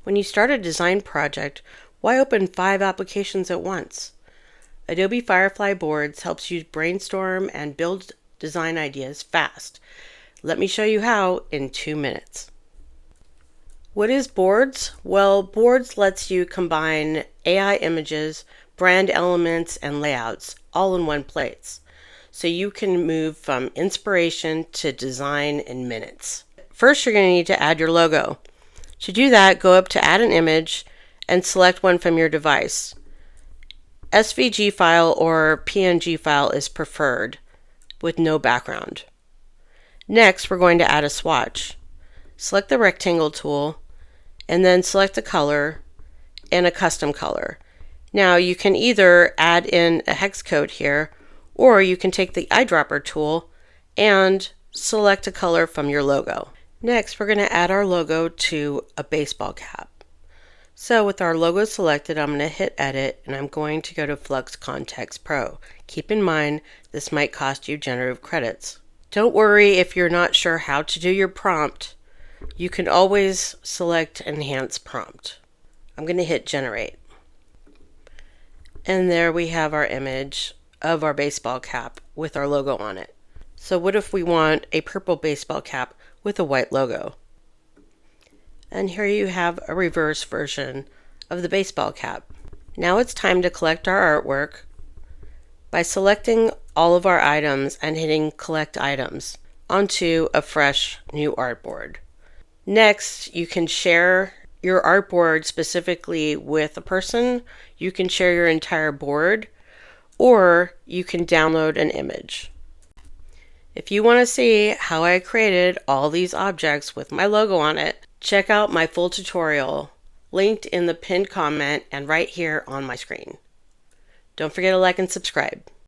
When you start a design project, why open 5 applications at once? Adobe Firefly Boards helps you brainstorm and build design ideas fast. Let me show you how in 2 minutes. What is Boards? Well, Boards lets you combine AI images, brand elements, and layouts all in one place. So you can move from inspiration to design in minutes. First, you're going to need to add your logo. To do that, go up to Add an Image and select one from your device. SVG file or PNG file is preferred with no background. Next, we're going to add a swatch. Select the rectangle tool and then select a color and a custom color. Now you can either add in a hex code here, or you can take the eyedropper tool and select a color from your logo. Next, we're going to add our logo to a baseball cap. So with our logo selected, I'm going to hit Edit and I'm going to go to Flux Context Pro. Keep in mind, this might cost you generative credits. Don't worry if you're not sure how to do your prompt. You can always select Enhance Prompt. I'm going to hit Generate. And there we have our image of our baseball cap with our logo on it. So what if we want a purple baseball cap with a white logo? And here you have a reverse version of the baseball cap. Now it's time to collect our artwork by selecting all of our items and hitting Collect Items onto a fresh new artboard. Next, you can share your artboard specifically with a person. You can share your entire board, or you can download an image. If you want to see how I created all these objects with my logo on it, check out my full tutorial linked in the pinned comment and right here on my screen. Don't forget to like and subscribe.